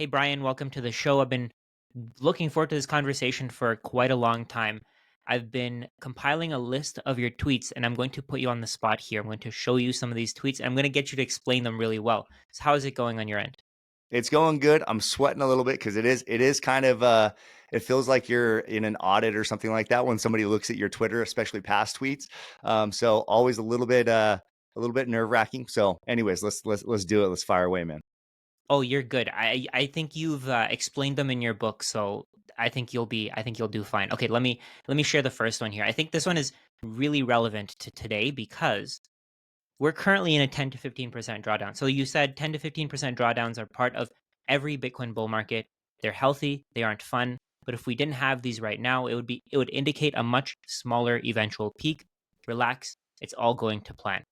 Hey, Brian, welcome to the show. I've been looking forward to this conversation for quite a long time. I've been compiling a list of your tweets, and I'm going to put you on the spot here. I'm going to show you some of these tweets, and I'm going to get you to explain them really well. So, how is it going on your end? It's going good. I'm sweating a little bit because it is kind of it feels like you're in an audit or something like that when somebody looks at your Twitter, especially past tweets. So always a little bit nerve wracking. So, anyways, let's do it. Let's fire away, man. Oh, you're good. I think you've explained them in your book, so I think you'll do fine. Okay, let me share the first one here. I think this one is really relevant to today because we're currently in a 10 to 15% drawdown. So you said 10 to 15% drawdowns are part of every Bitcoin bull market. They're healthy, they aren't fun, but if we didn't have these right now, it would indicate a much smaller eventual peak. Relax, it's all going to plan.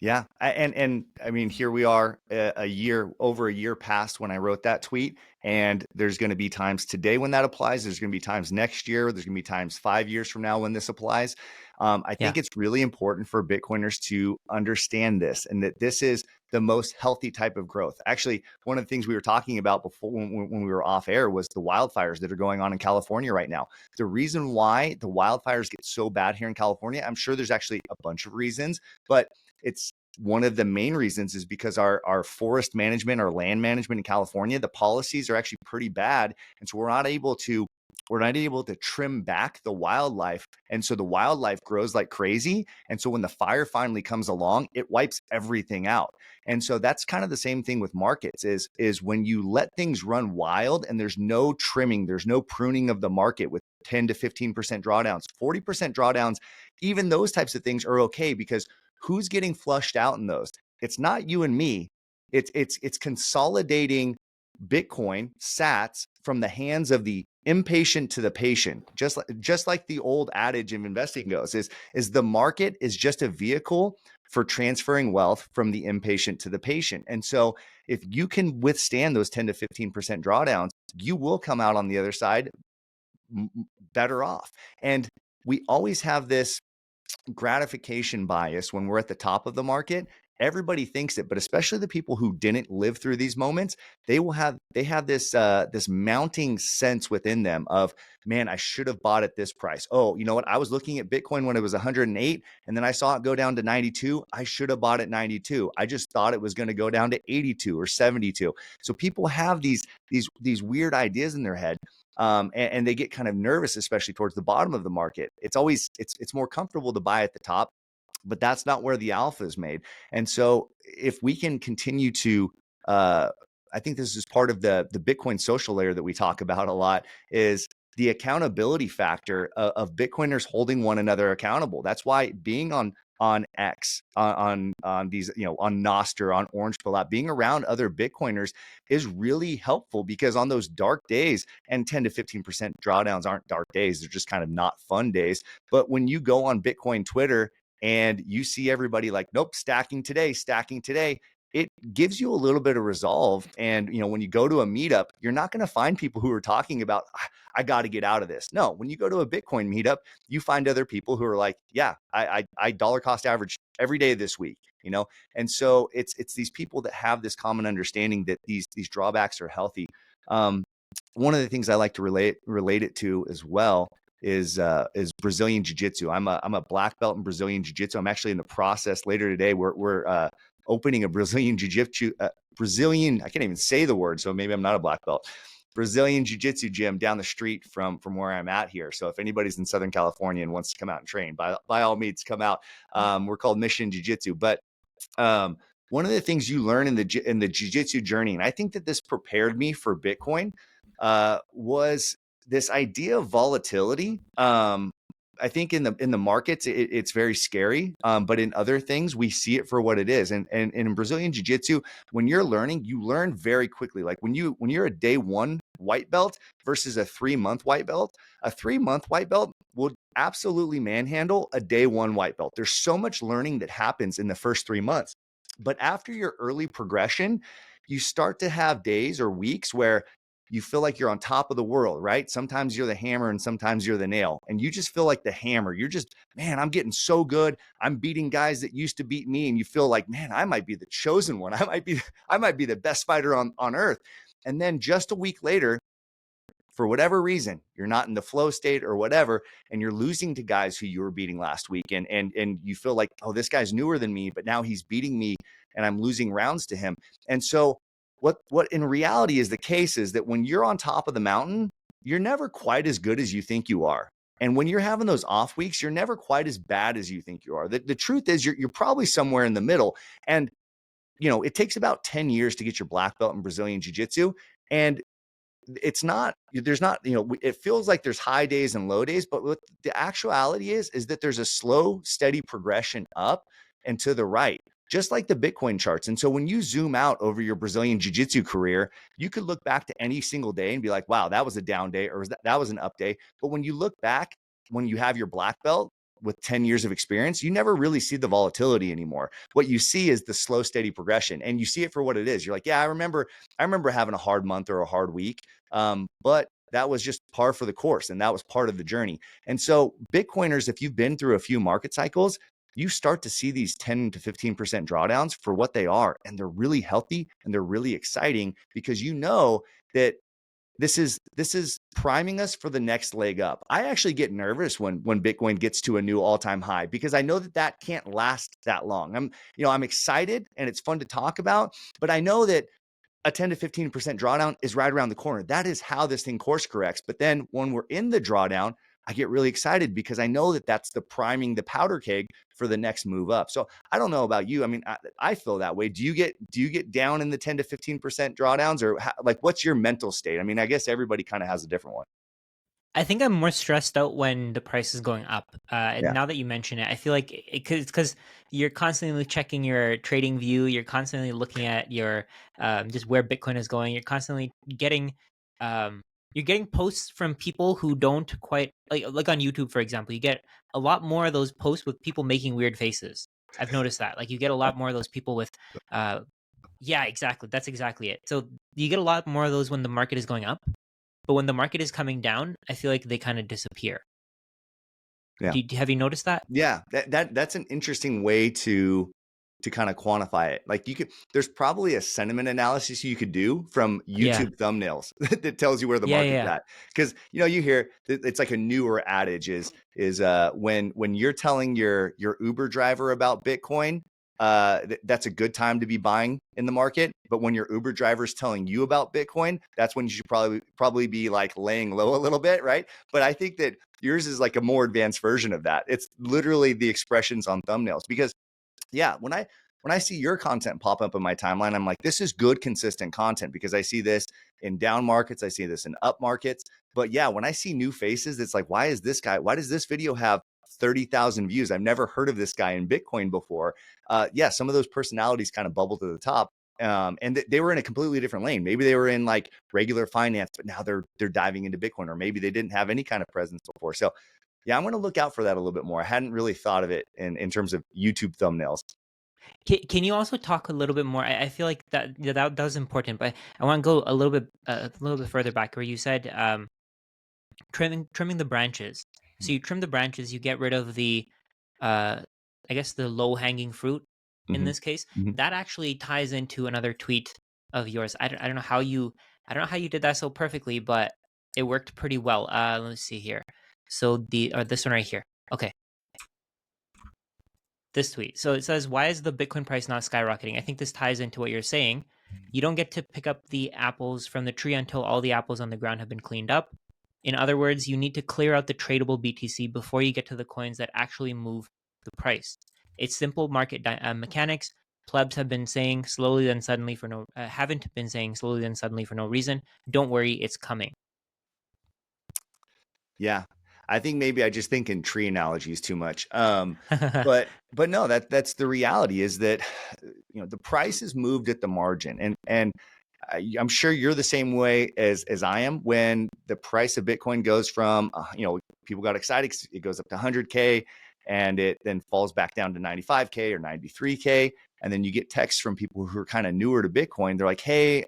Yeah, and I mean, here we are, over a year past when I wrote that tweet, and there's going to be times today when that applies. There's going to be times next year. There's going to be times 5 years from now when this applies. I Yeah. think it's really important for Bitcoiners to understand this, and that this is the most healthy type of growth. Actually, one of the things we were talking about before when we were off air was the wildfires that are going on in California right now. The reason why the wildfires get so bad here in California, I'm sure there's actually a bunch of reasons, but it's one of the main reasons is because our forest management, our land management in California, the policies are actually pretty bad, and so we're not able to trim back the wildlife, and so the wildlife grows like crazy, and so when the fire finally comes along, it wipes everything out. And so that's kind of the same thing with markets is when you let things run wild and there's no trimming, there's no pruning of the market with 10 to 15% drawdowns, 40% drawdowns, even those types of things are okay because who's getting flushed out in those? It's not you and me. It's consolidating Bitcoin sats from the hands of the impatient to the patient. Just like the old adage of investing goes, is the market is just a vehicle for transferring wealth from the impatient to the patient. And so if you can withstand those 10 to 15% drawdowns, you will come out on the other side better off. And we always have this gratification bias when we're at the top of the market. Everybody thinks it, but especially the people who didn't live through these moments, they have this mounting sense within them of, man, I should have bought at this price. Oh, you know what? I was looking at Bitcoin when it was 108, and then I saw it go down to 92. I should have bought at 92. I just thought it was going to go down to 82 or 72. So people have these weird ideas in their head, and they get kind of nervous, especially towards the bottom of the market. It's more comfortable to buy at the top, but that's not where the alpha is made. And so if we can continue to, I think this is part of the Bitcoin social layer that we talk about a lot, is the accountability factor of Bitcoiners holding one another accountable. That's why being on X, on these, on Noster, on Orange Pill app, being around other Bitcoiners is really helpful, because on those dark days, and 10 to 15% drawdowns aren't dark days, they're just kind of not fun days. But when you go on Bitcoin Twitter and you see everybody like, nope, stacking today, it gives you a little bit of resolve. And when you go to a meetup, you're not going to find people who are talking about, I got to get out of this. No, when you go to a Bitcoin meetup, you find other people who are like, yeah, I dollar cost average every day this week. And so it's these people that have this common understanding that these drawbacks are healthy. Um, One of the things I like to relate it to as well is Brazilian Jiu-Jitsu. I'm a black belt in Brazilian Jiu-Jitsu. I'm actually in the process later today. We're opening a Brazilian Jiu-Jitsu Brazilian. I can't even say the word, so maybe I'm not a black belt. Brazilian Jiu-Jitsu gym down the street from where I'm at here. So if anybody's in Southern California and wants to come out and train, by all means, come out. We're called Mission Jiu-Jitsu, but one of the things you learn in the jiu-jitsu journey, and I think that this prepared me for Bitcoin, was this idea of volatility. I think in the markets, it's very scary, but in other things, we see it for what it is. And in Brazilian Jiu-Jitsu, when you're learning, you learn very quickly. Like when you're a day one white belt versus a 3-month white belt, a 3-month white belt will absolutely manhandle a day one white belt. There's so much learning that happens in the first 3 months. But after your early progression, you start to have days or weeks where you feel like you're on top of the world, right? Sometimes you're the hammer and sometimes you're the nail. And you just feel like the hammer. You're just, man, I'm getting so good. I'm beating guys that used to beat me. And you feel like, man, I might be the chosen one. I might be the best fighter on earth. And then just a week later, for whatever reason, you're not in the flow state or whatever, and you're losing to guys who you were beating last week. And you feel like, oh, this guy's newer than me, but now he's beating me and I'm losing rounds to him. And so what in reality is the case is that when you're on top of the mountain, you're never quite as good as you think you are. And when you're having those off weeks, you're never quite as bad as you think you are. The truth is you're probably somewhere in the middle. And, it takes about 10 years to get your black belt in Brazilian Jiu-Jitsu. And there's not, it feels like there's high days and low days, but what the actuality is that there's a slow, steady progression up and to the right, just like the Bitcoin charts. And so when you zoom out over your Brazilian Jiu-Jitsu career, you could look back to any single day and be like, wow, that was a down day, or that was an up day. But when you look back, when you have your black belt with 10 years of experience, you never really see the volatility anymore. What you see is the slow, steady progression, and you see it for what it is. You're like, yeah, I remember having a hard month or a hard week. But that was just par for the course, and that was part of the journey. And so Bitcoiners, if you've been through a few market cycles, you start to see these 10 to 15% drawdowns for what they are. And they're really healthy and they're really exciting because that this is priming us for the next leg up. I actually get nervous when Bitcoin gets to a new all-time high because I know that can't last that long. I'm excited and it's fun to talk about, but I know that a 10 to 15% drawdown is right around the corner. That is how this thing course corrects. But then when we're in the drawdown, I get really excited because I know that that's the priming the powder keg for the next move up. So I don't know about you. I mean, I feel that way. Do you get down in the 10 to 15% drawdowns, or what's your mental state? I mean, I guess everybody kind of has a different one. I think I'm more stressed out when the price is going up. Yeah. Now that you mention it, I feel like because you're constantly checking your trading view, you're constantly looking at your just where Bitcoin is going. You're constantly getting um, you're getting posts from people who don't quite like on YouTube, for example. You get a lot more of those posts with people making weird faces. I've noticed that. Like you get a lot more of those people with uh, yeah, exactly. That's exactly it. So you get a lot more of those when the market is going up. But when the market is coming down, I feel like they kind of disappear. Yeah. Have you noticed that? Yeah. That's an interesting way to kind of quantify it. Like there's probably a sentiment analysis you could do from Yeah. YouTube thumbnails that tells you where the Yeah, yeah, market's yeah. at. Because you hear it's like a newer adage is when you're telling your Uber driver about Bitcoin, that's a good time to be buying in the market. But when your Uber driver is telling you about Bitcoin, that's when you should probably be like laying low a little bit, right? But I think that yours is like a more advanced version of that. It's literally the expressions on thumbnails because yeah, when I see your content pop up in my timeline, I'm like, this is good, consistent content because I see this in down markets, I see this in up markets. But yeah, when I see new faces, it's like, why does this video have 30,000 views? I've never heard of this guy in Bitcoin before. Yeah, some of those personalities kind of bubble to the top. And they were in a completely different lane. Maybe they were in like regular finance, but now they're diving into Bitcoin, or maybe they didn't have any kind of presence before. So yeah, I'm going to look out for that a little bit more. I hadn't really thought of it in terms of YouTube thumbnails. Can you also talk a little bit more? I feel like that was important, but I want to go a little bit further back where you said trimming the branches. So you trim the branches, you get rid of the uh, I guess the low hanging fruit in Mm-hmm. this case. Mm-hmm. That actually ties into another tweet of yours. I don't know how you did that so perfectly, but it worked pretty well. Let's see here. So this one right here. Okay, this tweet. So it says, "Why is the Bitcoin price not skyrocketing?" I think this ties into what you're saying. You don't get to pick up the apples from the tree until all the apples on the ground have been cleaned up. In other words, you need to clear out the tradable BTC before you get to the coins that actually move the price. It's simple market mechanics. Plebs have been saying slowly then suddenly for no haven't been saying slowly then suddenly for no reason. Don't worry, it's coming. Yeah. I think maybe I just think in tree analogies too much. But no, that's the reality is that the price is moved at the margin, and I'm sure you're the same way as I am. When the price of Bitcoin goes from people got excited, it goes up to 100K, and it then falls back down to 95K or 93K, and then you get texts from people who are kind of newer to Bitcoin. They're like, hey,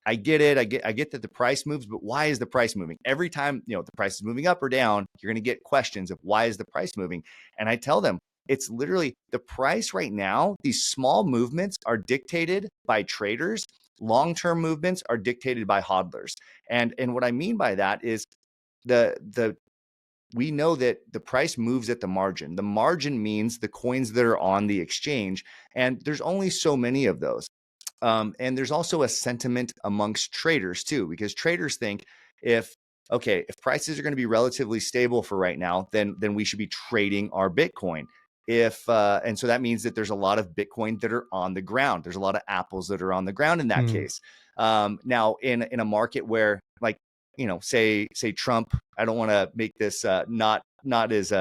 I get it. I get that the price moves, but why is the price moving? Every time, the price is moving up or down, you're going to get questions of why is the price moving? And I tell them, it's literally the price right now. These small movements are dictated by traders. Long-term movements are dictated by hodlers. And what I mean by that is the we know that the price moves at the margin. The margin means the coins that are on the exchange, and there's only so many of those. And there's also a sentiment amongst traders too, because traders think if if prices are going to be relatively stable for right now, then we should be trading our Bitcoin. If and so that means that there's a lot of Bitcoin that are on the ground. There's a lot of apples that are on the ground in that case. Now, in a market where like say Trump, I don't want to make this not as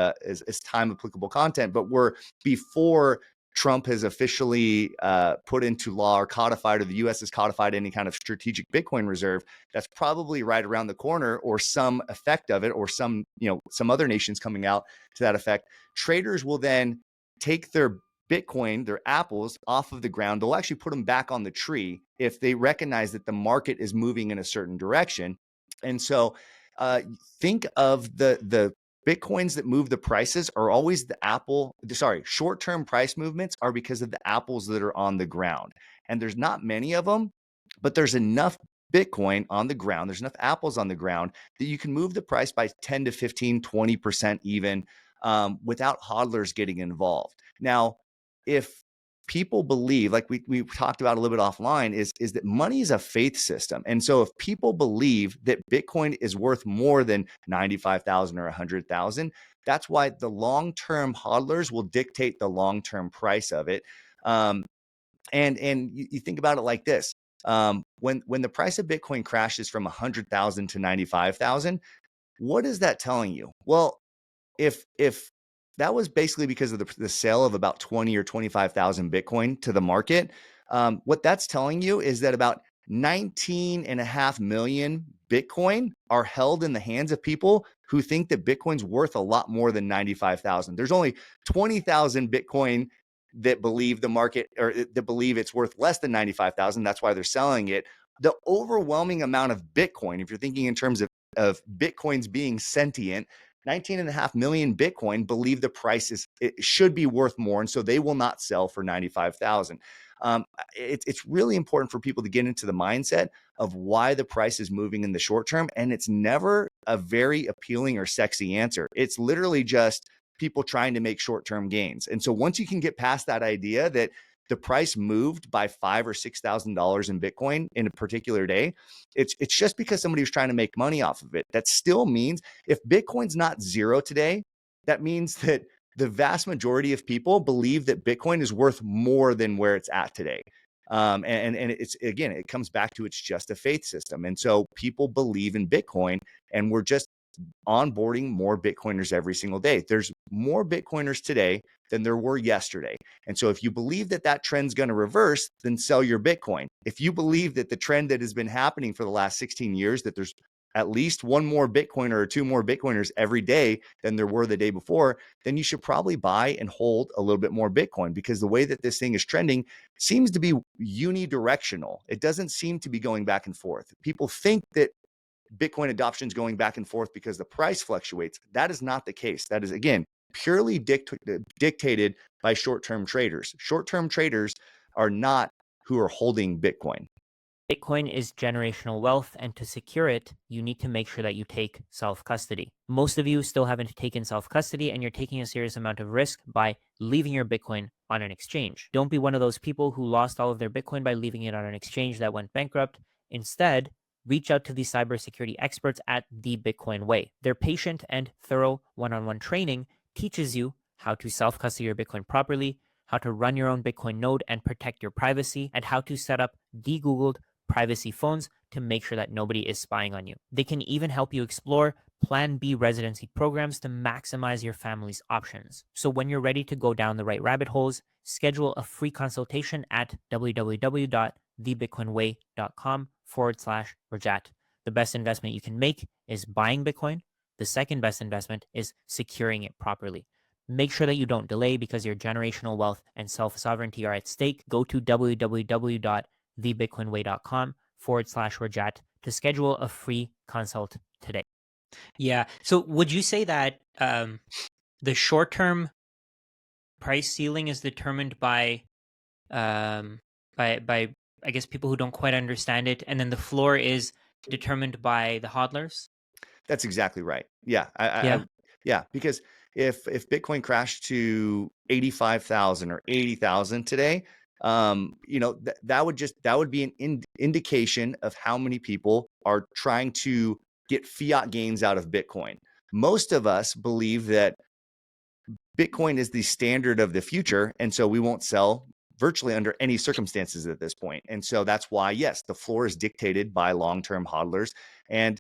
time applicable content, but we're before Trump has officially put into law or codified, or the U.S. has codified any kind of strategic Bitcoin reserve. That's probably right around the corner, or some effect of it, or some other nations coming out to that effect. Traders will then take their Bitcoin, their apples, off of the ground. They'll actually put them back on the tree if they recognize that the market is moving in a certain direction. And so, think of the Bitcoins that move the prices are always short-term price movements are because of the apples that are on the ground. And there's not many of them, but there's enough Bitcoin on the ground. There's enough apples on the ground that you can move the price by 10 to 15, 20% even, without hodlers getting involved. Now, if people believe, like we talked about a little bit offline, is that money is a faith system. And so if people believe that Bitcoin is worth more than 95,000 or 100,000, that's why the long-term hodlers will dictate the long-term price of it. And you think about it like this. When the price of Bitcoin crashes from 100,000 to 95,000, what is that telling you? Well, if that was basically because of the sale of about 20 or 25,000 Bitcoin to the market, what that's telling you is that about 19.5 million Bitcoin are held in the hands of people who think that Bitcoin's worth a lot more than 95,000. There's only 20,000 Bitcoin that believe the market, or that believe it's worth less than 95,000. That's why they're selling it. The overwhelming amount of Bitcoin, if you're thinking in terms of Bitcoins being sentient, 19.5 million Bitcoin believe the price it should be worth more, and so they will not sell for 95,000. It's really important for people to get into the mindset of why the price is moving in the short term, and it's never a very appealing or sexy answer. It's literally just people trying to make short-term gains. And so once you can get past that idea that the price moved by $5,000 or $6,000 in Bitcoin in a particular day, it's just because somebody was trying to make money off of it. That still means if Bitcoin's not zero today, that means that the vast majority of people believe that Bitcoin is worth more than where it's at today. And it's, again, it comes back to it's just a faith system. And so people believe in Bitcoin, and we're just onboarding more Bitcoiners every single day. There's more Bitcoiners today than there were yesterday. And so if you believe that that trend's going to reverse, then sell your Bitcoin. If you believe that the trend that has been happening for the last 16 years, that there's at least one more Bitcoiner or two more Bitcoiners every day than there were the day before, then you should probably buy and hold a little bit more Bitcoin, because the way that this thing is trending seems to be unidirectional. It doesn't seem to be going back and forth. People think that Bitcoin adoption is going back and forth because the price fluctuates. That is not the case. That is, again, purely dictated by short-term traders. Short-term traders are not who are holding Bitcoin. Bitcoin is generational wealth, and to secure it, you need to make sure that you take self-custody. Most of you still haven't taken self-custody, and you're taking a serious amount of risk by leaving your Bitcoin on an exchange. Don't be one of those people who lost all of their Bitcoin by leaving it on an exchange that went bankrupt. Instead, reach out to the cybersecurity experts at The Bitcoin Way. Their patient and thorough one-on-one training teaches you how to self-custody your Bitcoin properly, how to run your own Bitcoin node and protect your privacy, and how to set up de-Googled privacy phones to make sure that nobody is spying on you. They can even help you explore Plan B residency programs to maximize your family's options. So when you're ready to go down the right rabbit holes, schedule a free consultation at www.thebitcoinway.com/Rajat. The best investment you can make is buying Bitcoin. The second best investment is securing it properly. Make sure that you don't delay, because your generational wealth and self-sovereignty are at stake. Go to www.thebitcoinway.com Rajat to schedule a free consult today. Yeah. So would you say that the short term price ceiling is determined um, by I guess people who don't quite understand it, and then the floor is determined by the hodlers? That's exactly right. Yeah, Yeah. yeah, because if Bitcoin crashed to 85,000 or 80,000 today, that would be an indication of how many people are trying to get fiat gains out of Bitcoin. Most of us believe that Bitcoin is the standard of the future, and so we won't sell virtually under any circumstances at this point. And so that's why, yes, the floor is dictated by long-term hodlers, and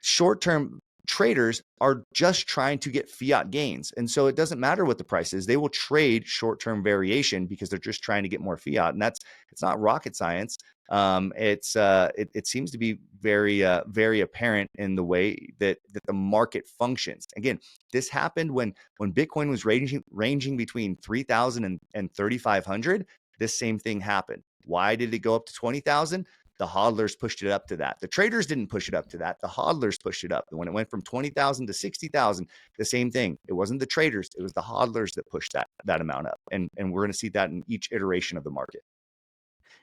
short-term traders are just trying to get fiat gains. And so it doesn't matter what the price is. They will trade short-term variation because they're just trying to get more fiat. And it's not rocket science. It seems to be very apparent in the way that the market functions. Again, this happened when Bitcoin was ranging between 3,000 and 3,500. This same thing happened. Why did it go up to 20,000? The hodlers pushed it up to that. The traders didn't push it up to that. The hodlers pushed it up. And when it went from 20,000 to 60,000, the same thing. It wasn't the traders, it was the hodlers that pushed that amount up. And we're going to see that in each iteration of the market.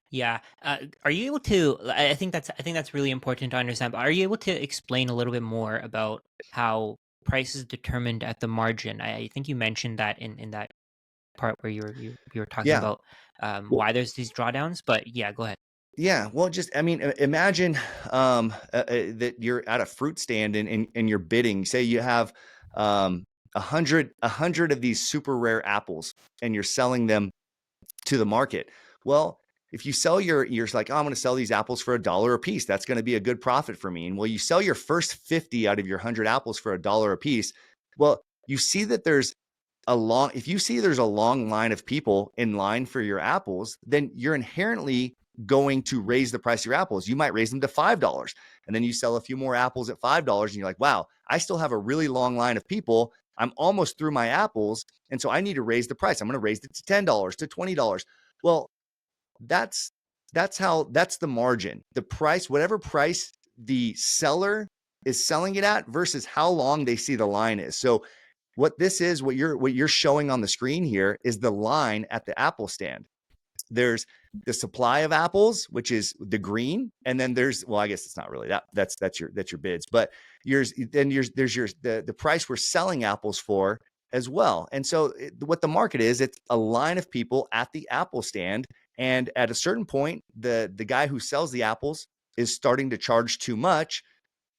Yeah. Are you able to? I think that's really important to understand. But are you able to explain a little bit more about how price is determined at the margin? I think you mentioned that in that part where you were talking Yeah. about Well, why there's these drawdowns. But yeah, go ahead. yeah, well, just I mean, imagine that you're at a fruit stand and you're bidding. Say you have 100 of these super rare apples, and you're selling them to the market. Well, if you sell you're like, oh, I'm going to sell these apples for $1 a piece. That's going to be a good profit for me. And well, you sell your first 50 out of your 100 apples for $1 a piece. Well, you see that if you see there's a long line of people in line for your apples, then you're inherently going to raise the price of your apples. You might raise them to $5, and then you sell a few more apples at $5, and you're like, wow, I still have a really long line of people. I'm almost through my apples, and so I need to raise the price. I'm going to raise it to $10, to $20. Well, that's that's the margin. The price, whatever price the seller is selling it at versus how long they see the line is. So what you're showing on the screen here is the line at the Apple stand. There's the supply of apples, which is the green, and then I guess it's not really that. That's your bids, but there's the price we're selling apples for as well. And so what the market is, it's a line of people at the Apple stand, and at a certain point, the guy who sells the apples is starting to charge too much,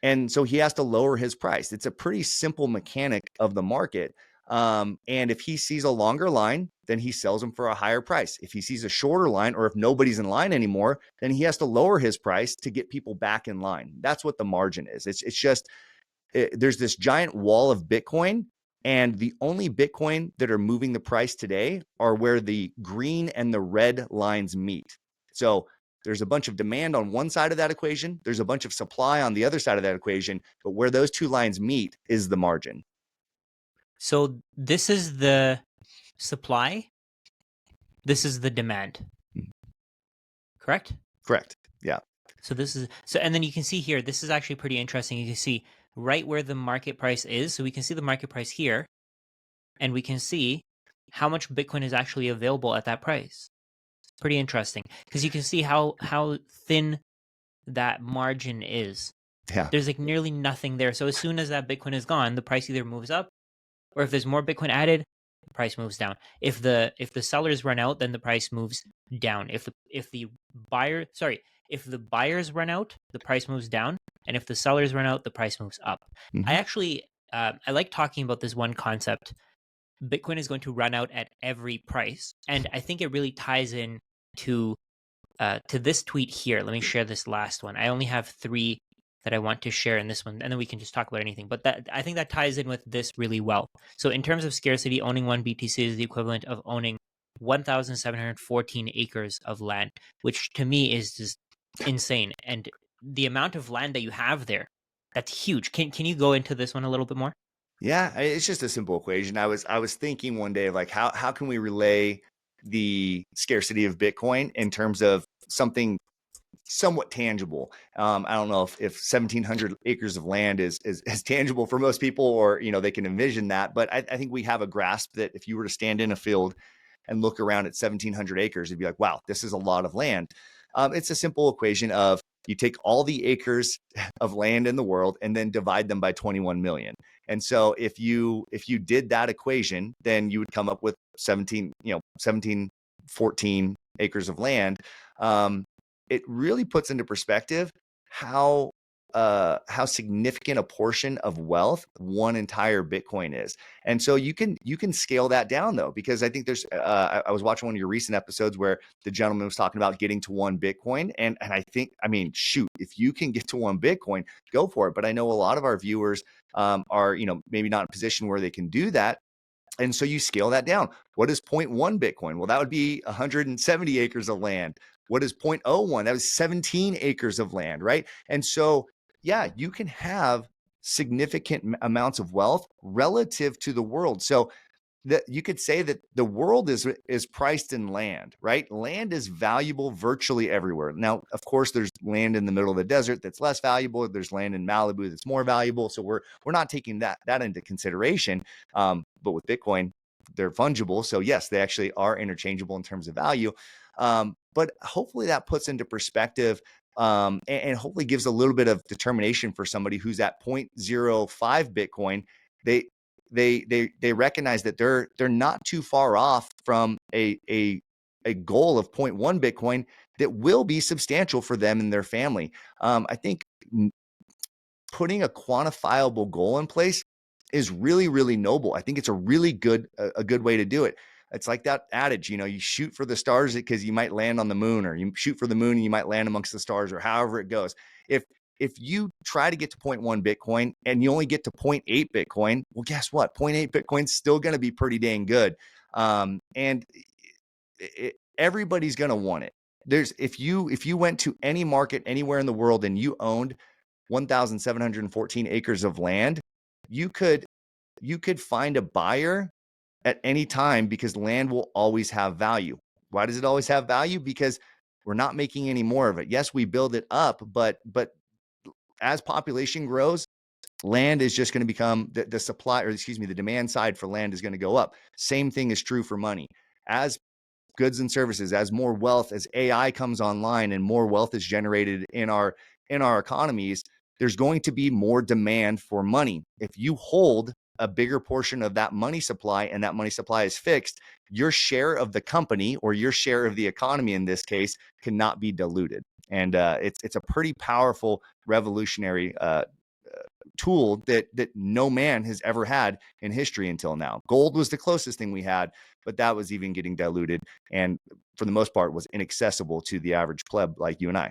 and so he has to lower his price. It's a pretty simple mechanic of the market. And if he sees a longer line, then he sells them for a higher price. If he sees a shorter line, or if nobody's in line anymore, then he has to lower his price to get people back in line. That's what the margin is. It's just there's this giant wall of Bitcoin, and the only Bitcoin that are moving the price today are where the green and the red lines meet. So there's a bunch of demand on one side of that equation. There's a bunch of supply on the other side of that equation. But where those two lines meet is the margin. So this is the supply. This is the demand. Correct? Correct. Yeah. So and then you can see here, this is actually pretty interesting. You can see right where the market price is. So we can see the market price here, and we can see how much Bitcoin is actually available at that price. Pretty interesting, because you can see how thin that margin is. Yeah. There's like nearly nothing there. So as soon as that Bitcoin is gone, the price either moves up, or if there's more Bitcoin added, the price moves down. If the sellers run out, then the price moves down. If the buyers run out, the price moves down, and if the sellers run out, the price moves up. Mm-hmm. I actually I like talking about this one concept. Bitcoin is going to run out at every price, and I think it really ties in to this tweet here. Let me share this last one. I only have 3 that I want to share in this one, and then we can just talk about anything. But I think that ties in with this really well. So in terms of scarcity, owning 1 BTC is the equivalent of owning 1,714 acres of land, which to me is just insane. And the amount of land that you have there, that's huge. Can you go into this one a little bit more? Yeah, it's just a simple equation. I was thinking one day of like how can we relay the scarcity of Bitcoin in terms of something somewhat tangible. I don't know if 1,700 acres of land is tangible for most people, or they can envision that. But I think we have a grasp that if you were to stand in a field and look around at 1,700 acres, you'd be like, wow, this is a lot of land. It's a simple equation of you take all the acres of land in the world and then divide them by 21 million. And so if you did that equation, then you would come up with 14 acres of land. It really puts into perspective how significant a portion of wealth one entire Bitcoin is. And so you can scale that down, though, because I think there's I was watching one of your recent episodes where the gentleman was talking about getting to 1 Bitcoin, and I think, I mean, shoot, if you can get to 1 Bitcoin, go for it. But I know a lot of our viewers are maybe not in a position where they can do that. And so you scale that down. What is zero point 0.1 Bitcoin? Well, that would be 170 acres of land. What is 0.01? That was 17 acres of land, right? And so, yeah, you can have significant amounts of wealth relative to the world. So that you could say that the world is priced in land, right? Land is valuable virtually everywhere. Now, of course, there's land in the middle of the desert that's less valuable. There's land in Malibu that's more valuable. So we're not taking that into consideration. But with Bitcoin, they're fungible. So yes, they actually are interchangeable in terms of value. But hopefully that puts into perspective, and hopefully gives a little bit of determination for somebody who's at 0.05 Bitcoin. They recognize that they're not too far off from a goal of 0.1 Bitcoin that will be substantial for them and their family. I think putting a quantifiable goal in place is really, really noble. I think it's a really good way to do it. It's like that adage, you shoot for the stars because you might land on the moon, or you shoot for the moon and you might land amongst the stars, or however it goes. If you try to get to 0.1 Bitcoin and you only get to 0.8 Bitcoin, well, guess what? 0.8 Bitcoin's still going to be pretty dang good. And everybody's going to want it. If you went to any market anywhere in the world and you owned 1,714 acres of land, you could find a buyer at any time, because land will always have value. Why does it always have value? Because we're not making any more of it. Yes, we build it up, but as population grows, land is just going to become the supply, or excuse me, the demand side for land is going to go up. Same thing is true for money. As goods and services, as more wealth, as AI comes online and more wealth is generated in our economies, there's going to be more demand for money. If you hold a bigger portion of that money supply and that money supply is fixed, your share of the company, or your share of the economy in this case, cannot be diluted. And it's a pretty powerful, revolutionary tool that no man has ever had in history until now. Gold was the closest thing we had, but that was even getting diluted, and for the most part was inaccessible to the average pleb like you and I.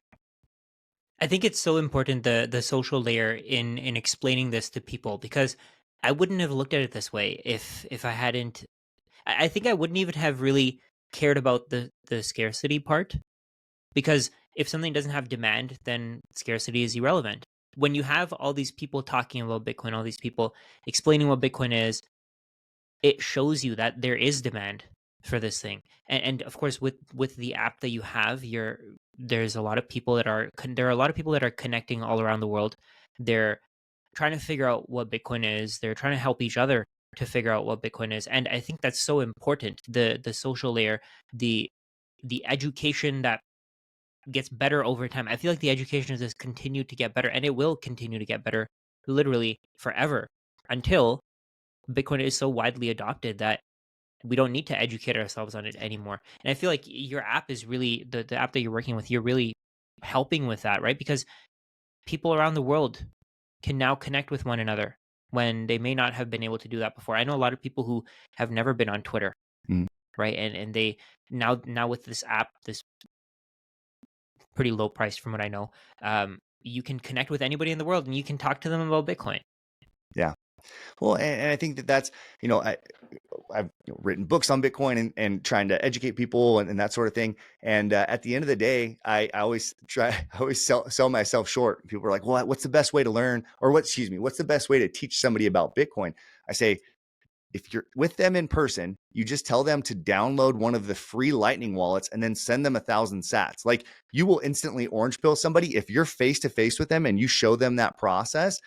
I think it's so important, the social layer in explaining this to people, because I wouldn't have looked at it this way if I hadn't. I think I wouldn't even have really cared about the scarcity part, because if something doesn't have demand, then scarcity is irrelevant. When you have all these people talking about Bitcoin, all these people explaining what Bitcoin is, it shows you that there is demand for this thing. And of course, with the app that you have, there's a lot of people that are there are a lot of people that are connecting all around the world. They're trying to figure out what Bitcoin is. They're trying to help each other to figure out what Bitcoin is. And I think that's so important. The social layer, the education that gets better over time. I feel like the education has just continued to get better, and it will continue to get better literally forever, until Bitcoin is so widely adopted that we don't need to educate ourselves on it anymore. And I feel like your app is really the app that you're working with, you're really helping with that, right? Because people around the world can now connect with one another when they may not have been able to do that before. I know a lot of people who have never been on Twitter, Mm. right? And they now with this app, this pretty low price from what I know, you can connect with anybody in the world and you can talk to them about Bitcoin. Yeah. Well, and I think that's, I've written books on Bitcoin and trying to educate people and that sort of thing. And at the end of the day, I always I always sell myself short. People are like, well, what's the best way to learn, or what's the best way to teach somebody about Bitcoin? I say, if you're with them in person, you just tell them to download one of the free Lightning wallets and then send them 1,000 sats. Like, you will instantly orange pill somebody if you're face to face with them and you show them that process.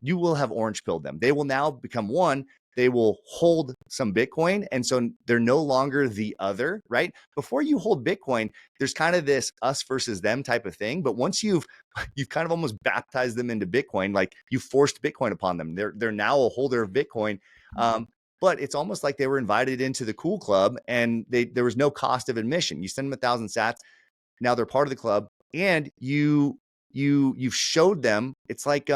You will have orange pilled them. They will now become one. They will hold some Bitcoin. And so they're no longer the other, right? Before you hold Bitcoin, there's kind of this us versus them type of thing. But once you've kind of almost baptized them into Bitcoin, like you forced Bitcoin upon them. They're now a holder of Bitcoin. But it's almost like they were invited into the cool club, and there was no cost of admission. You send them 1,000 sats. Now they're part of the club, and you've showed them. It's like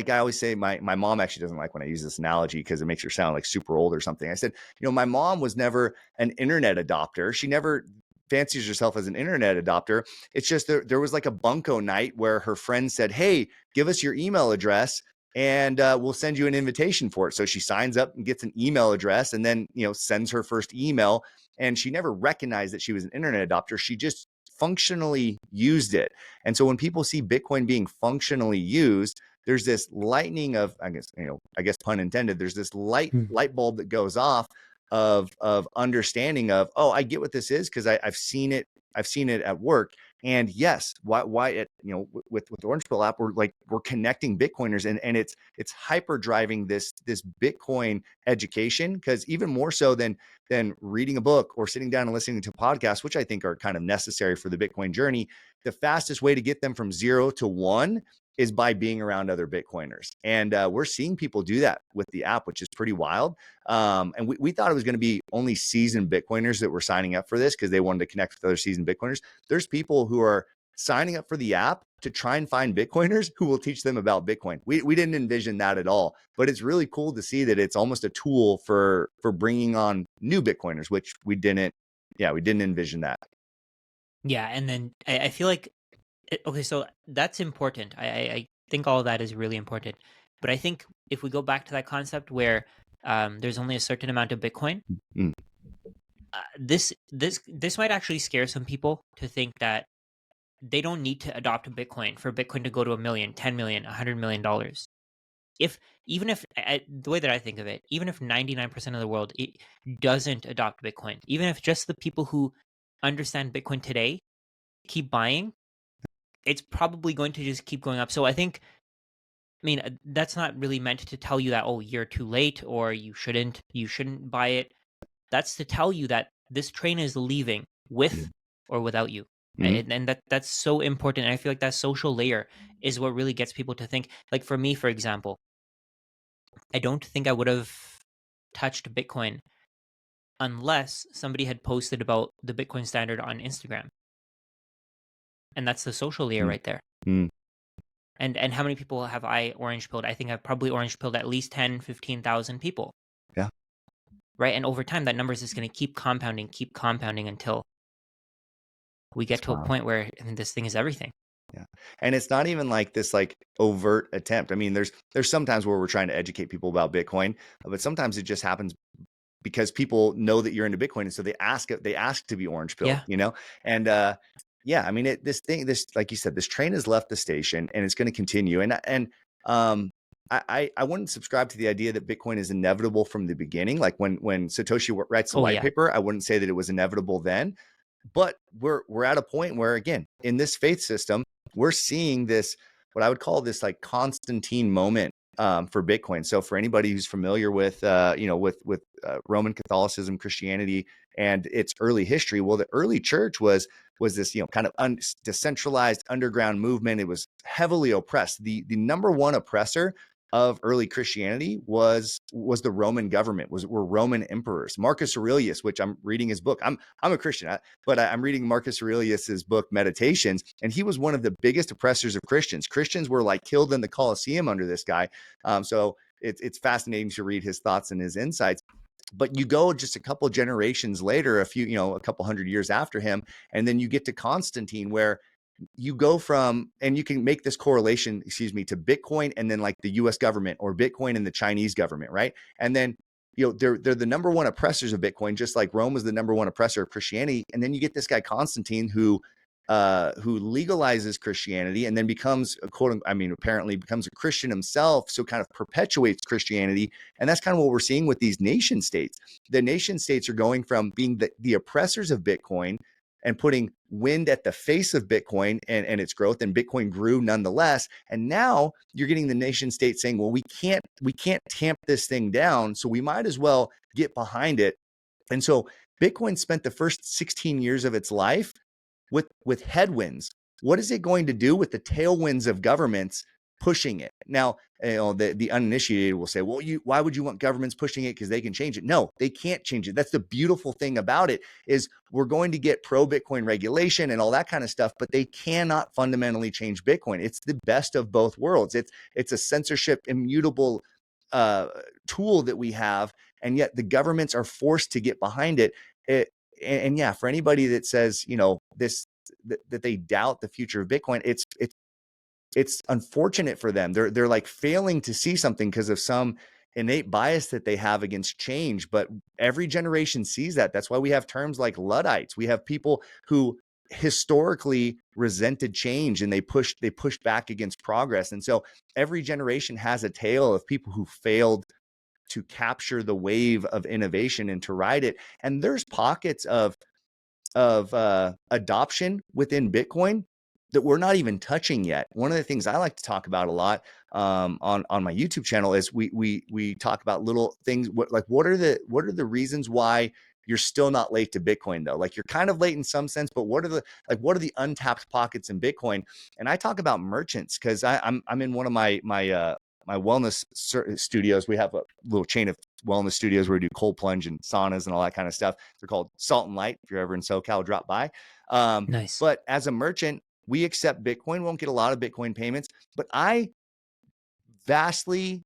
I always say, my mom actually doesn't like when I use this analogy because it makes her sound like super old or something. I said, my mom was never an internet adopter. She never fancies herself as an internet adopter. It's just there was like a bunko night where her friend said, hey, give us your email address and we'll send you an invitation for it. So she signs up and gets an email address and then, sends her first email. And she never recognized that she was an internet adopter. She just functionally used it. And so when people see Bitcoin being functionally used, there's this lightning of, I guess pun intended, there's this light bulb that goes off of understanding of, oh, I get what this is because I've seen it at work. And yes, why it, with the Orange Pill app, we're connecting Bitcoiners, and it's hyper driving this Bitcoin education, because even more so than reading a book or sitting down and listening to podcasts, which I think are kind of necessary for the Bitcoin journey, the fastest way to get them from 0 to 1 is by being around other Bitcoiners. And we're seeing people do that with the app, which is pretty wild. And we thought it was going to be only seasoned Bitcoiners that were signing up for this because they wanted to connect with other seasoned Bitcoiners. There's people who are signing up for the app to try and find Bitcoiners who will teach them about Bitcoin. We didn't envision that at all, but it's really cool to see that it's almost a tool for bringing on new Bitcoiners, which we didn't envision that. Yeah, and then I feel like okay, so that's important. I think all of that is really important. But I think if we go back to that concept where there's only a certain amount of Bitcoin, Mm. This might actually scare some people to think that they don't need to adopt a Bitcoin for Bitcoin to go to $1 million, 10 million, $100 million. If even if the way that I think of it, even if 99% of the world doesn't adopt Bitcoin, even if just the people who understand Bitcoin today keep buying, it's probably going to just keep going up. So I think, that's not really meant to tell you that, oh, you're too late or you shouldn't buy it. That's to tell you that this train is leaving with or without you. Mm-hmm. And that's so important. And I feel like that social layer is what really gets people to think. Like for me, for example, I don't think I would have touched Bitcoin unless somebody had posted about the Bitcoin standard on Instagram. And that's the social layer right there. Mm-hmm. And how many people have I orange pilled? I think I've probably orange pilled at least 10, 15,000 people. Yeah. Right? And over time, that number is just going to keep compounding until we get to a point where this thing is everything. Yeah. And it's not even like this like overt attempt. I mean, there's sometimes where we're trying to educate people about Bitcoin, but sometimes it just happens because people know that you're into Bitcoin. And so they ask to be orange pilled, Yeah. And yeah, I mean, this like you said, this train has left the station and it's going to continue. I wouldn't subscribe to the idea that Bitcoin is inevitable from the beginning. Like when Satoshi writes the white paper, I wouldn't say that it was inevitable then. But we're at a point where, again, in this faith system, we're seeing this, what I would call this like Constantine moment for Bitcoin. So for anybody who's familiar with Roman Catholicism, Christianity, and its early history, well, the early church was this kind of decentralized underground movement. It was heavily oppressed. The number one oppressor of early Christianity was the Roman government, were Roman emperors. Marcus Aurelius, which I'm reading his book. I'm a Christian, but I'm reading Marcus Aurelius's book Meditations, and he was one of the biggest oppressors of Christians. Christians were like killed in the Colosseum under this guy. So it's fascinating to read his thoughts and his insights. But you go just a couple of generations later, a couple hundred years after him, and then you get to Constantine, where you go from, and you can make this correlation, to Bitcoin and then like the US government, or Bitcoin and the Chinese government, right? And then, they're the number one oppressors of Bitcoin, just like Rome was the number one oppressor of Christianity. And then you get this guy Constantine, who who legalizes Christianity and then becomes a apparently becomes a Christian himself. So kind of perpetuates Christianity. And that's kind of what we're seeing with these nation states. The nation states are going from being the oppressors of Bitcoin and putting wind at the face of Bitcoin and its growth, and Bitcoin grew nonetheless. And now you're getting the nation state saying, well, we can't tamp this thing down, so we might as well get behind it. And so Bitcoin spent the first 16 years of its life with headwinds. What is it going to do with the tailwinds of governments pushing it? Now, the uninitiated will say, well, why would you want governments pushing it? Because they can change it. No, they can't change it. That's the beautiful thing about it, is we're going to get pro-Bitcoin regulation and all that kind of stuff, but they cannot fundamentally change Bitcoin. It's the best of both worlds. It's a censorship immutable tool that we have, and yet the governments are forced to get behind it. And yeah, for anybody that says, that they doubt the future of Bitcoin, it's unfortunate for them. They're like failing to see something because of some innate bias that they have against change. But every generation sees that. That's why we have terms like Luddites. We have people who historically resented change, and they pushed back against progress. And so every generation has a tale of people who failed to capture the wave of innovation and to ride it. And there's pockets of adoption within Bitcoin that we're not even touching yet. One of the things I like to talk about a lot on my YouTube channel is we talk about little things. What are the reasons why you're still not late to Bitcoin though? Like, you're kind of late in some sense, but what are the untapped pockets in Bitcoin? And I talk about merchants because I'm in one of my wellness studios. We have a little chain of wellness studios where we do cold plunge and saunas and all that kind of stuff. They're called Salt and Light. If you're ever in SoCal, drop by. Nice. But as a merchant, we accept Bitcoin. We won't get a lot of Bitcoin payments, but I vastly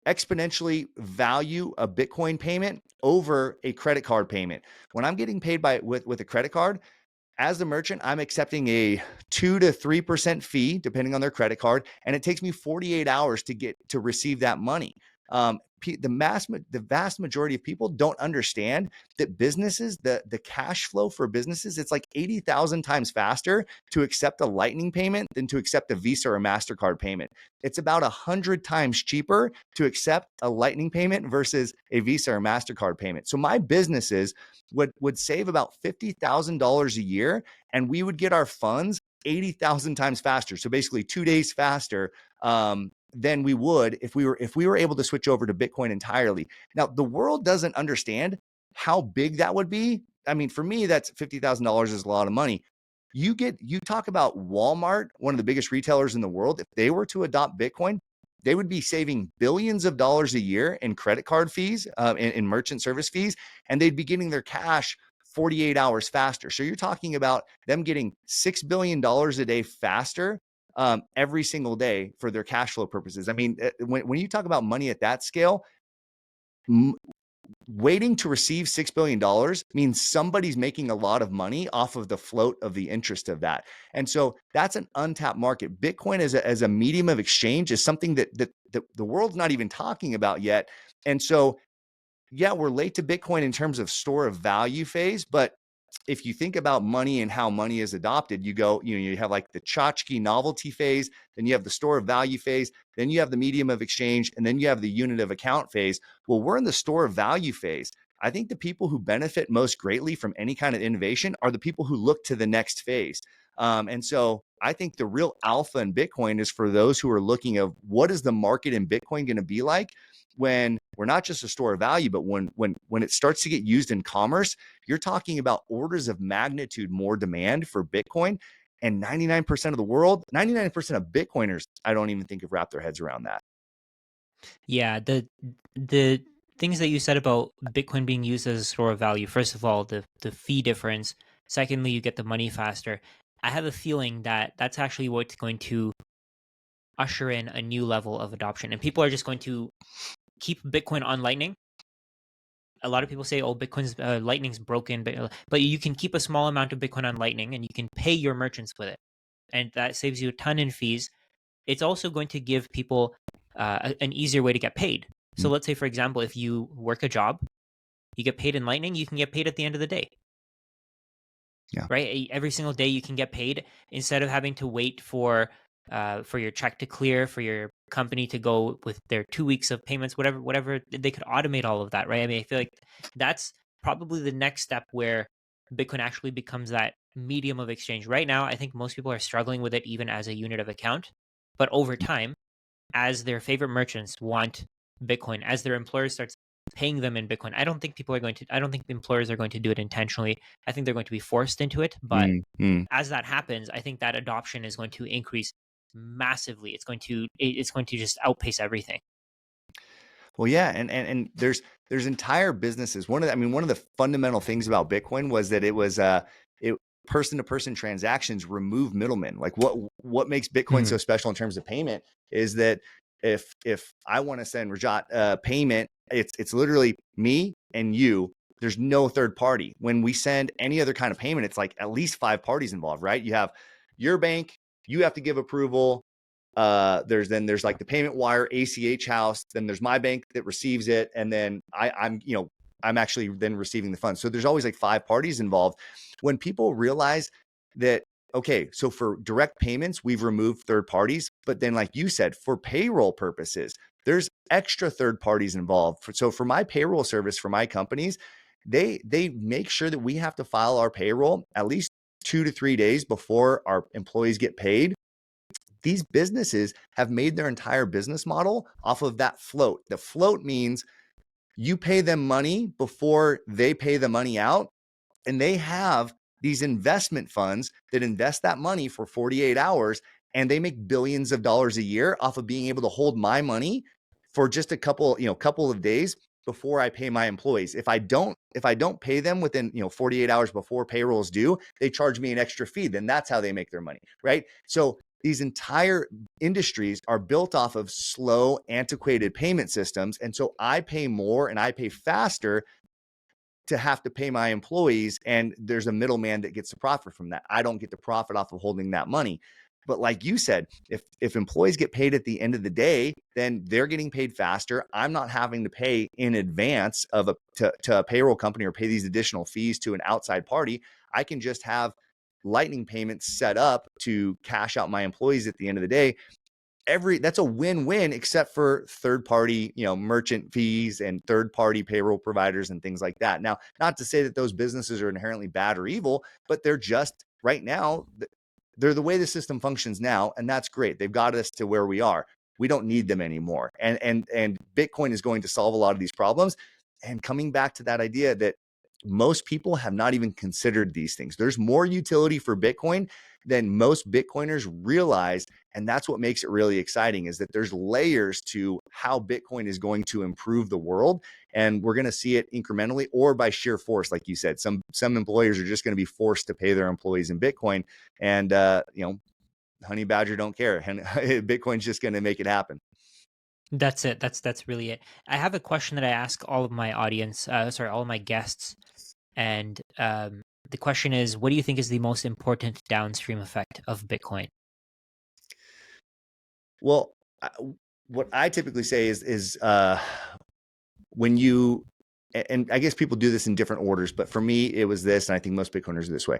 exponentially value a Bitcoin payment over a credit card payment. When I'm getting paid with a credit card, as a merchant, I'm accepting a 2 to 3% fee, depending on their credit card, and it takes me 48 hours to receive that money. The vast majority of people don't understand that businesses, the cash flow for businesses, it's like 80,000 times faster to accept a Lightning payment than to accept a Visa or a MasterCard payment. It's about 100 times cheaper to accept a Lightning payment versus a Visa or MasterCard payment. So my businesses would save about $50,000 a year, and we would get our funds 80,000 times faster. So basically 2 days faster than we would if we were able to switch over to Bitcoin entirely. Now, the world doesn't understand how big that would be. I mean, for me, that's $50,000 is a lot of money. You talk about Walmart, one of the biggest retailers in the world. If they were to adopt Bitcoin, they would be saving billions of dollars a year in credit card fees, in merchant service fees, and they'd be getting their cash 48 hours faster. So you're talking about them getting $6 billion a day faster every single day for their cash flow purposes. I mean, when you talk about money at that scale, waiting to receive $6 billion means somebody's making a lot of money off of the float of the interest of that. And so that's an untapped market. Bitcoin as a medium of exchange is something that the world's not even talking about yet. And so, yeah, we're late to Bitcoin in terms of store of value phase, but if you think about money and how money is adopted, you have like the tchotchke novelty phase, then you have the store of value phase, then you have the medium of exchange, and then you have the unit of account phase. Well, we're in the store of value phase. I think the people who benefit most greatly from any kind of innovation are the people who look to the next phase. And so I think the real alpha in Bitcoin is for those who are looking at what is the market in Bitcoin going to be like when we're not just a store of value, but when it starts to get used in commerce. You're talking about orders of magnitude more demand for Bitcoin, and 99% of the world, 99% of Bitcoiners, I don't even think have wrapped their heads around that. Yeah, the things that you said about Bitcoin being used as a store of value. First of all, the fee difference. Secondly, you get the money faster. I have a feeling that that's actually what's going to usher in a new level of adoption, and people are just going to keep Bitcoin on Lightning. A lot of people say, "Oh, Bitcoin's Lightning's broken," but you can keep a small amount of Bitcoin on Lightning, and you can pay your merchants with it, and that saves you a ton in fees. It's also going to give people an easier way to get paid. So let's say, for example, if you work a job, you get paid in Lightning, you can get paid at the end of the day. Yeah. right? Every single day you can get paid instead of having to wait for your check to clear, for your company to go with their 2 weeks of payments, whatever. They could automate all of that, right? I mean, I feel like that's probably the next step where Bitcoin actually becomes that medium of exchange. Right now, I think most people are struggling with it even as a unit of account, but over time, as their favorite merchants want Bitcoin, as their employer starts paying them in Bitcoin. I don't think employers are going to do it intentionally. I think they're going to be forced into it. But Mm. as that happens, I think that adoption is going to increase massively. It's going to just outpace everything. Well, yeah, and there's entire businesses. One of the fundamental things about Bitcoin was that it person to person transactions remove middlemen. Like what makes Bitcoin Mhm. so special in terms of payment is that if I want to send Rajat a payment, it's literally me and you. There's no third party. When we send any other kind of payment, it's like at least 5 parties involved, right? You have your bank, you have to give approval. There's like the payment wire, ACH house, then there's my bank that receives it, and then I'm actually then receiving the funds. So there's always like 5 parties involved. When people realize that, okay, so for direct payments we've removed third parties, but then like you said, for payroll purposes there's extra third parties involved. So for my payroll service for my companies, they make sure that we have to file our payroll at least 2 to 3 days before our employees get paid. These businesses have made their entire business model off of that float. The float means you pay them money before they pay the money out, and they have these investment funds that invest that money for 48 hours, and they make billions of dollars a year off of being able to hold my money for just a couple of days before I pay my employees. If I don't pay them within 48 hours before payroll is due, they charge me an extra fee. Then that's how they make their money, right? So these entire industries are built off of slow, antiquated payment systems. And so I pay more and I pay faster to have to pay my employees, and there's a middleman that gets to profit from that. I don't get to profit off of holding that money. But like you said, if employees get paid at the end of the day, then they're getting paid faster. I'm not having to pay in advance to a payroll company or pay these additional fees to an outside party. I can just have lightning payments set up to cash out my employees at the end of the day. That's a win-win, except for third party merchant fees and third party payroll providers and things like that. Now, not to say that those businesses are inherently bad or evil, but they're just right now, they're the way the system functions now, and that's great. They've got us to where we are. We don't need them anymore, and Bitcoin is going to solve a lot of these problems. And coming back to that idea that most people have not even considered these things, there's more utility for Bitcoin than most Bitcoiners realize. And that's what makes it really exciting, is that there's layers to how Bitcoin is going to improve the world. And we're going to see it incrementally or by sheer force. Like you said, some employers are just going to be forced to pay their employees in Bitcoin. And, Honey Badger don't care. And Bitcoin's just going to make it happen. That's it. That's really it. I have a question that I ask all of my audience, all of my guests, and the question is, what do you think is the most important downstream effect of Bitcoin? Well, what I typically say is when you, and I guess people do this in different orders, but for me, it was this, and I think most Bitcoiners are this way.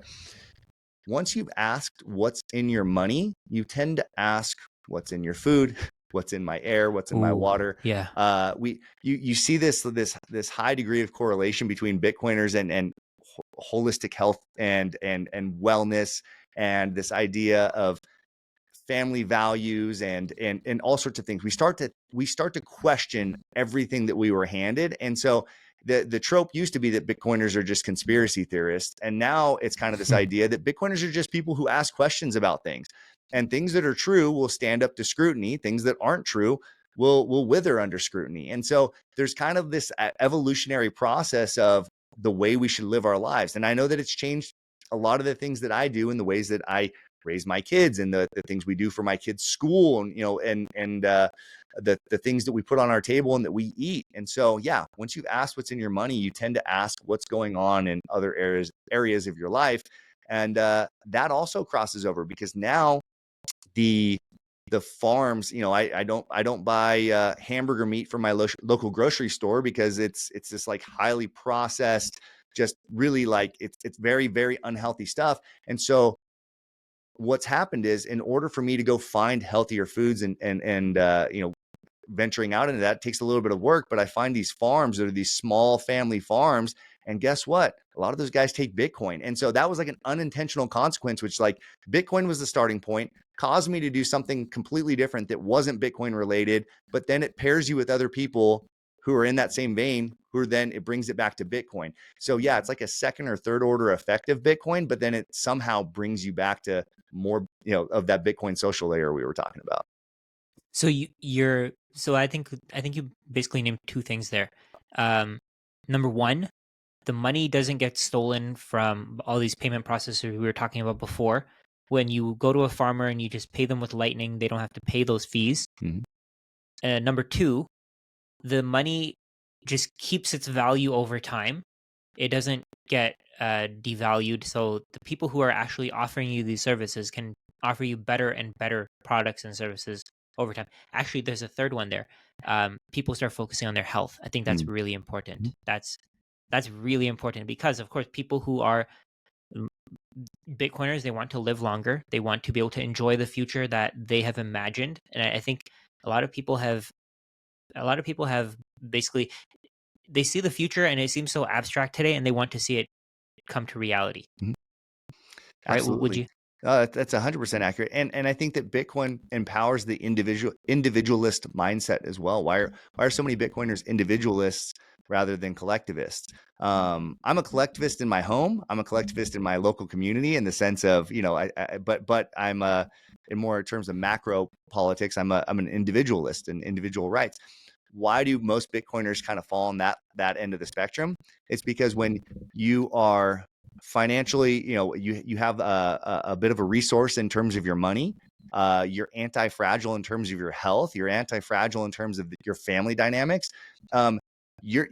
Once you've asked what's in your money, you tend to ask what's in your food, what's in my air, what's in my Ooh, water. yeah. You see this high degree of correlation between Bitcoiners and holistic health and wellness, and this idea of family values and all sorts of things. We start to question everything that we were handed. And so the trope used to be that Bitcoiners are just conspiracy theorists, and now it's kind of this idea that Bitcoiners are just people who ask questions about things, and things that are true will stand up to scrutiny, things that aren't true will wither under scrutiny. And so there's kind of this evolutionary process of the way we should live our lives. And I know that it's changed a lot of the things that I do and the ways that I raise my kids, and the things we do for my kids' school, and the things that we put on our table and that we eat. And so, yeah, once you've asked what's in your money, you tend to ask what's going on in other areas of your life. And that also crosses over, because now the farms, I don't buy hamburger meat from my local grocery store, because it's this like highly processed just really like it's very, very unhealthy stuff. And so what's happened is, in order for me to go find healthier foods and venturing out into that takes a little bit of work, but I find these farms that are these small family farms. And guess what? A lot of those guys take Bitcoin. And so that was like an unintentional consequence, which, like, Bitcoin was the starting point, caused me to do something completely different that wasn't Bitcoin related, but then it pairs you with other people who are in that same vein, who are then, it brings it back to Bitcoin. So yeah, it's like a second or third order effect of Bitcoin, but then it somehow brings you back to more, of that Bitcoin social layer we were talking about. So so I think you basically named two things there. Um, Number one, the money doesn't get stolen from all these payment processors we were talking about before. When you go to a farmer and you just pay them with Lightning, they don't have to pay those fees. Mhm. Number two, the money just keeps its value over time. It doesn't get devalued. So the people who are actually offering you these services can offer you better and better products and services over time. Actually, there's a third one there. People start focusing on their health. I think that's Mhm. really important. That's really important because, of course, people who are mm, Bitcoiners, they want to live longer. They want to be able to enjoy the future that they have imagined. And I think a lot of people have a lot of people have basically, they see the future and it seems so abstract today, and they want to see it come to reality. Mhm. Right? Would Absolutely. you? That's 100% accurate. And I think that Bitcoin empowers the individualist mindset as well. Why are so many Bitcoiners individualists rather than collectivists? I'm a collectivist in my home. I'm a collectivist in my local community, in the sense of, but I'm in more terms of macro politics, I'm an individualist and individual rights. Why do most Bitcoiners kind of fall on that end of the spectrum? It's because when you are financially, you have a bit of a resource in terms of your money. You're anti-fragile in terms of your health. You're anti-fragile in terms of your family dynamics. Um, you're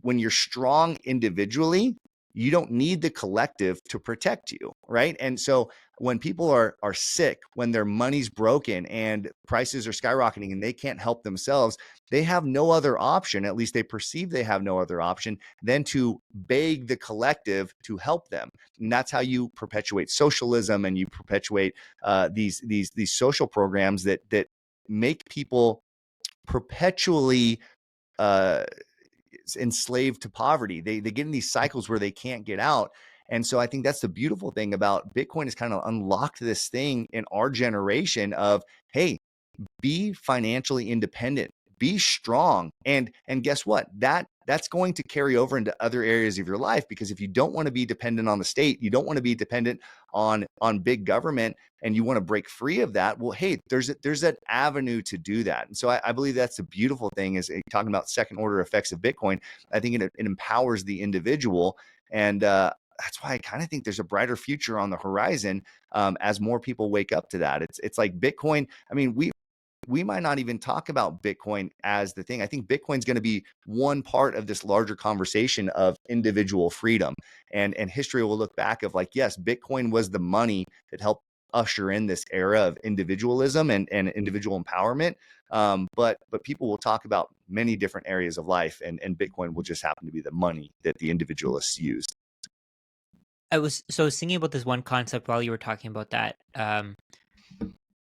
When you're strong individually, you don't need the collective to protect you, right? And so when people are sick, when their money's broken and prices are skyrocketing and they can't help themselves, they have no other option, at least they perceive they have no other option, than to beg the collective to help them. And that's how you perpetuate socialism, and you perpetuate these social programs that make people perpetually uh, enslaved to poverty. They get in these cycles where they can't get out. And so I think that's the beautiful thing about Bitcoin, is kind of unlocked this thing in our generation of, hey, be financially independent, be strong. And guess what? That's going to carry over into other areas of your life, because if you don't want to be dependent on the state, you don't want to be dependent on big government, and you want to break free of that, well, hey, there's an avenue to do that. And so I believe that's the beautiful thing, is talking about second order effects of Bitcoin. I think it empowers the individual. And that's why I kind of think there's a brighter future on the horizon, as more people wake up to that. It's like Bitcoin. I mean, we might not even talk about Bitcoin as the thing. I think Bitcoin's going to be one part of this larger conversation of individual freedom. And history will look back of, like, yes, Bitcoin was the money that helped usher in this era of individualism and individual empowerment. But people will talk about many different areas of life, and Bitcoin will just happen to be the money that the individualists used. I was thinking about this one concept while you were talking about that.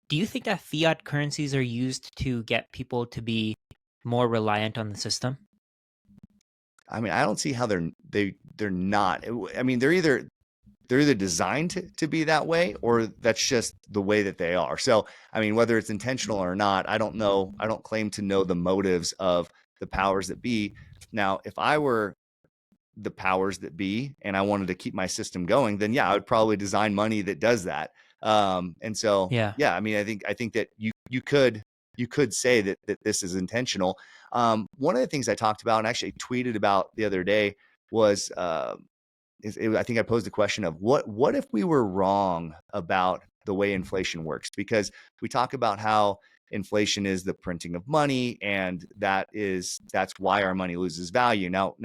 Do you think that fiat currencies are used to get people to be more reliant on the system? I mean, I don't see how they're not. I mean, they're either designed to be that way, or that's just the way that they are. So, I mean, whether it's intentional or not, I don't know. I don't claim to know the motives of the powers that be. Now, if I were the powers that be and I wanted to keep my system going, then yeah, I would probably design money that does that. And so, Yeah. yeah, I mean, I think that you could say that this is intentional. One of the things I talked about and actually tweeted about the other day was, I think I posed the question of, what if we were wrong about the way inflation works? Because we talk about how inflation is the printing of money, and that's why our money loses value. Now,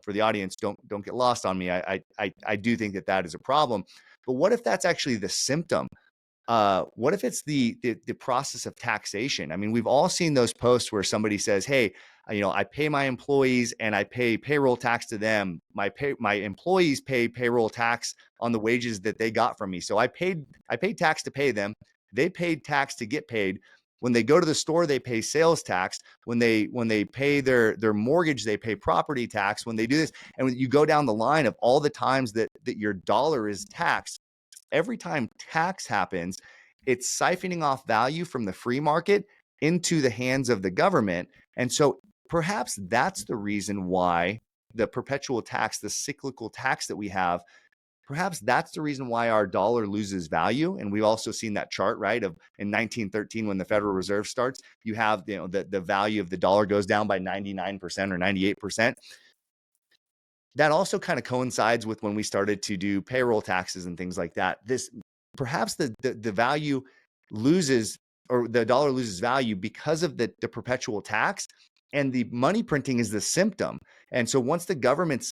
for the audience, don't get lost on me. I do think that is a problem. But what if that's actually the symptom what if it's the process of taxation? I mean, we've all seen those posts where somebody says, "Hey, I pay my employees and I pay payroll tax to them. My employees pay payroll tax on the wages that they got from me. So I paid tax to pay them. They paid tax to get paid. When they go to the store, they pay sales tax. When they pay their mortgage, they pay property tax. When they do this, and when you go down the line of all the times that your dollar is taxed, every time tax happens, it's siphoning off value from the free market into the hands of the government. And so perhaps that's the reason why the perpetual tax, the cyclical tax that we have, perhaps that's the reason why our dollar loses value. And we've also seen that chart, right? Of in 1913, when the Federal Reserve starts, you have the value of the dollar goes down by 99% or 98%. That also kind of coincides with when we started to do payroll taxes and things like that. This perhaps the value loses, or the dollar loses value because of the perpetual tax, and the money printing is the symptom. And so once the government's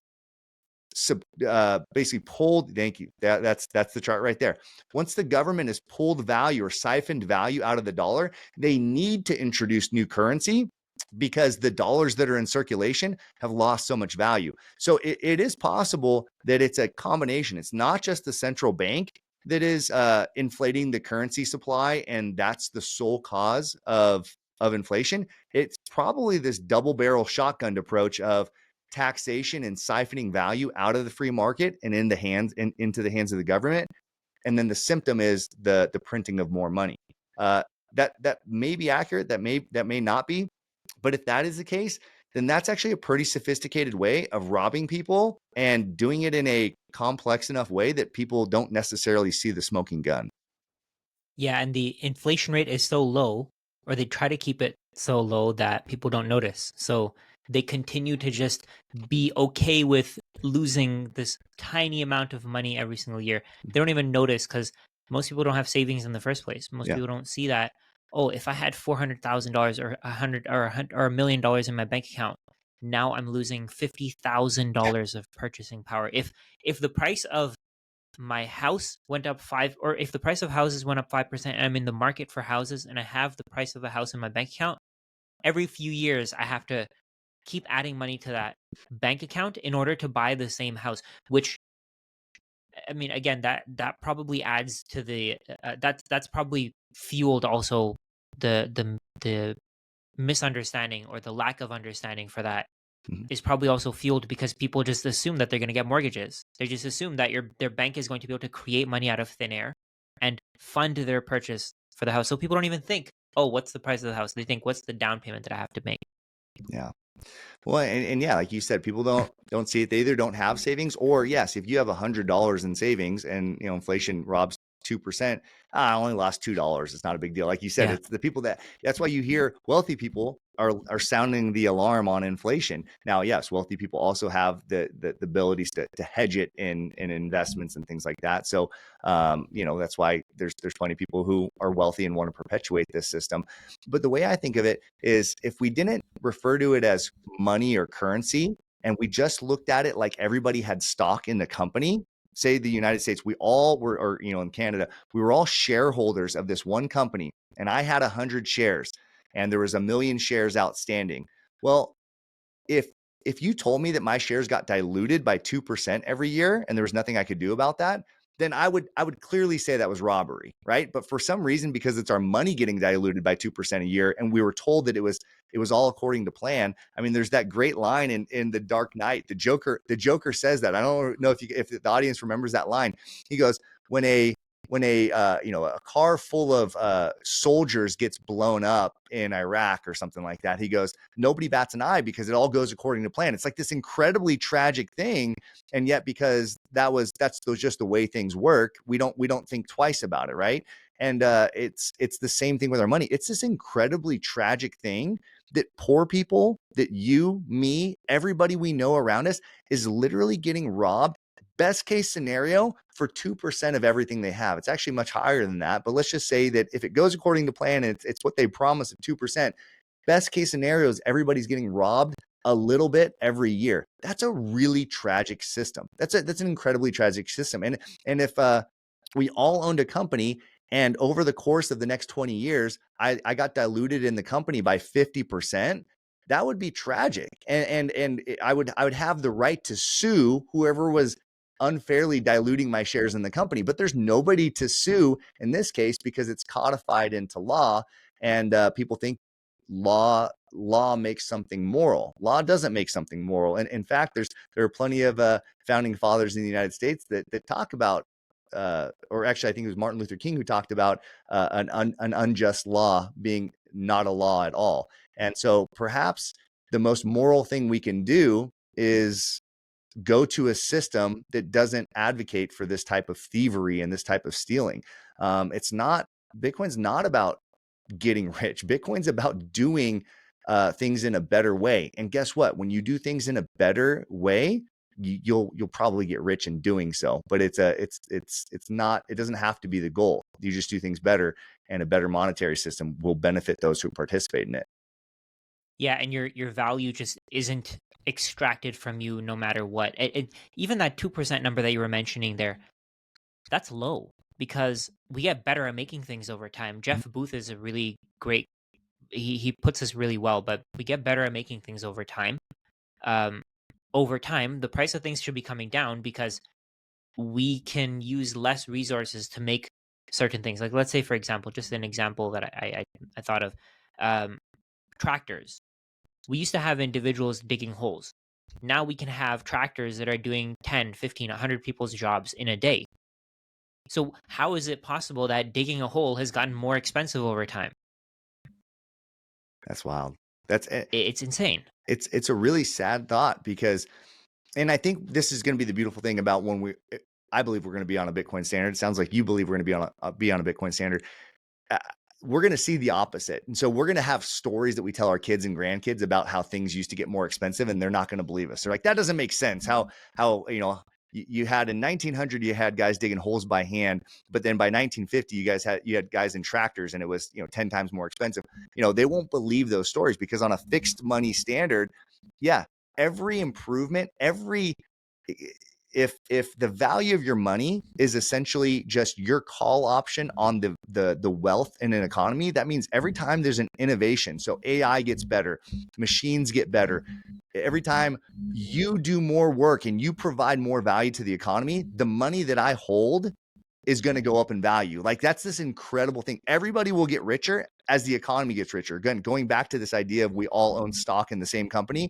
basically pulled, thank you, that's the chart right there. Once the government has pulled value or siphoned value out of the dollar, they need to introduce new currency because the dollars that are in circulation have lost so much value. So it is possible that it's a combination. It's not just the central bank that is inflating the currency supply, and that's the sole cause of inflation. It's probably this double barrel shotgun approach of taxation and siphoning value out of the free market and into the hands of the government. And then the symptom is the printing of more money. That may be accurate. That may not be. But if that is the case, then that's actually a pretty sophisticated way of robbing people and doing it in a complex enough way that people don't necessarily see the smoking gun. Yeah, and the inflation rate is so low, or they try to keep it so low that people don't notice. So they continue to just be okay with losing this tiny amount of money every single year. They don't even notice because most people don't have savings in the first place. Most Yeah. people don't see that, oh, if I had $400,000 or $1 million in my bank account, now I'm losing $50,000 of purchasing power. If the price of my house went up or if the price of houses went up 5% and I'm in the market for houses and I have the price of a house in my bank account, every few years I have to keep adding money to that bank account in order to buy the same house, which, I mean, again, that probably adds to the that's probably fueled also the misunderstanding or the lack of understanding for that Mhm. is probably also fueled because people just assume that they're going to get mortgages. They just assume that their bank is going to be able to create money out of thin air and fund their purchase for the house. So people don't even think, oh, what's the price of the house? They think, what's the down payment that I have to make? Yeah. Well, and yeah, like you said, people don't see it. They either don't have savings, or yes, if you have $100 in savings and inflation robs 2%, I only lost $2. It's not a big deal. Like you said, Yeah. it's the people that's why you hear wealthy people are sounding the alarm on inflation. Now, yes, wealthy people also have the abilities to hedge it in investments and things like that. So that's why there's plenty of people who are wealthy and want to perpetuate this system. But the way I think of it is, if we didn't refer to it as money or currency, and we just looked at it like everybody had stock in the company, say the United States, we all were, or in Canada, we were all shareholders of this one company, and I had 100 shares and there was 1 million shares outstanding. Well, if if you told me that my shares got diluted by 2% every year and there was nothing I could do about that, then I would clearly say that was robbery, right? But for some reason, because it's our money getting diluted by 2% a year, and we were told that it was all according to plan. I mean, there's that great line in The Dark Knight. The Joker says that. I don't know if the audience remembers that line. He goes, when a car full of soldiers gets blown up in Iraq or something like that, he goes, nobody bats an eye because it all goes according to plan. It's like this incredibly tragic thing, and yet because that's just the way things work, we don't think twice about it, right? And it's the same thing with our money. It's this incredibly tragic thing that poor people, that you, me, everybody we know around us, is literally getting robbed. Best case scenario, for 2% of everything they have. It's actually much higher than that. But let's just say that if it goes according to plan, and it's what they promise of 2%, best case scenario is everybody's getting robbed a little bit every year. That's a really tragic system. That's an incredibly tragic system. And if we all owned a company and over the course of the next 20 years, I got diluted in the company by 50%, that would be tragic. And I would have the right to sue whoever was unfairly diluting my shares in the company. But there's nobody to sue in this case because it's codified into law. And people think law makes something moral. Law doesn't make something moral. And in fact, there are plenty of founding fathers in the United States that talk about or actually, I think it was Martin Luther King who talked about an unjust law being not a law at all. And so perhaps the most moral thing we can do is go to a system that doesn't advocate for this type of thievery and this type of stealing. It's not, Bitcoin's not about getting rich. Bitcoin's about doing things in a better way. And guess what? When you do things in a better way, you'll probably get rich in doing so. But it's not. It doesn't have to be the goal. You just do things better, and a better monetary system will benefit those who participate in it. Yeah, and your value just isn't extracted from you no matter what. Even that 2% number that you were mentioning there, that's low because we get better at making things over time. Jeff Booth is a really great he puts this really well, but we get better at making things over time. Um, Over time, the price of things should be coming down because we can use less resources to make certain things. Like let's say, for example, just an example that I thought of, um, tractors. We used to have individuals digging holes. Now we can have tractors that are doing 10, 15, 100 people's jobs in a day. So how is it possible that digging a hole has gotten more expensive over time? That's wild. That's It's insane. it's a really sad thought because, and I think this is going to be the beautiful thing about when I believe we're going to be on a Bitcoin standard. It sounds like you believe we're going to be on a Bitcoin standard. Uh, we're going to see the opposite. And so we're going to have stories that we tell our kids and grandkids about how things used to get more expensive, and they're not going to believe us. They're like, that doesn't make sense. How, you had in 1900, you had guys digging holes by hand, but then by 1950, you had guys in tractors and it was, 10 times more expensive. They won't believe those stories because on a fixed money standard, yeah, every improvement, if the value of your money is essentially just your call option on the wealth in an economy, that means every time there's an innovation, so AI gets better, machines get better, every time you do more work and you provide more value to the economy, the money that I hold is going to go up in value. Like that's this incredible thing. Everybody will get richer as the economy gets richer. Again, going back to this idea of we all own stock in the same company.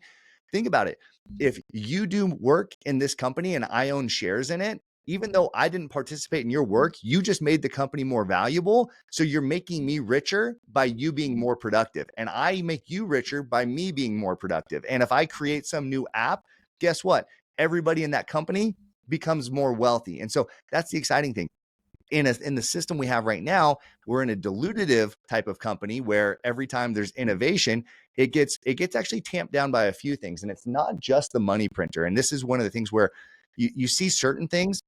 Think about it. If you do work in this company and I own shares in it, even though I didn't participate in your work, you just made the company more valuable. So you're making me richer by you being more productive. And I make you richer by me being more productive. And if I create some new app, guess what? Everybody in that company becomes more wealthy. And so that's the exciting thing. In the system we have right now, we're in a dilutive type of company where every time there's innovation, it gets actually tamped down by a few things. And it's not just the money printer. And this is one of the things where you see certain things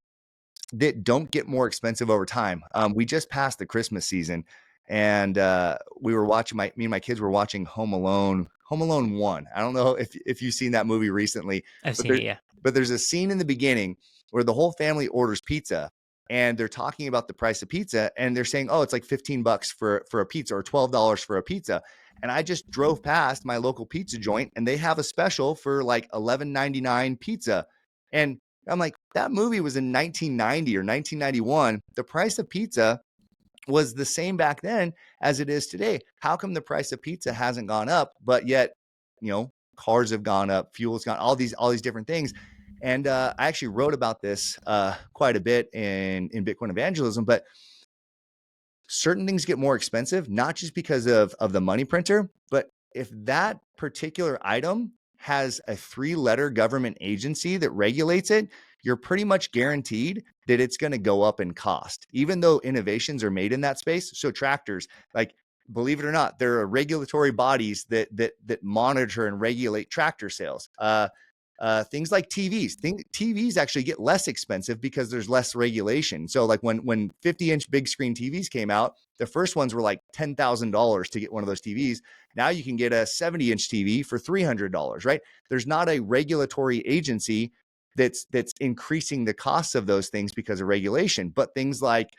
that don't get more expensive over time. We just passed the Christmas season, and we were watching me and my kids were watching Home Alone 1. I don't know if you've seen that movie recently, I've but seen it, yeah. there's a scene in the beginning where the whole family orders pizza, and they're talking about the price of pizza, and they're saying, oh, it's like $15 for a pizza or $12 for a pizza. And I just drove past my local pizza joint, and they have a special for like $11.99 pizza. And I'm like, that movie was in 1990 or 1991. The price of pizza was the same back then as it is today. How come the price of pizza hasn't gone up, but yet, cars have gone up, fuel's gone, all these different things. And I actually wrote about this quite a bit in Bitcoin evangelism, but certain things get more expensive, not just because of the money printer, but if that particular item has a 3-letter government agency that regulates it, you're pretty much guaranteed that it's going to go up in cost, even though innovations are made in that space. So tractors, like, believe it or not, there are regulatory bodies that monitor and regulate tractor sales. Things like TVs actually get less expensive because there's less regulation. So like when 50-inch big screen TVs came out, the first ones were like $10,000 to get one of those TVs. Now you can get a 70-inch TV for $300, right? There's not a regulatory agency that's increasing the costs of those things because of regulation. But things like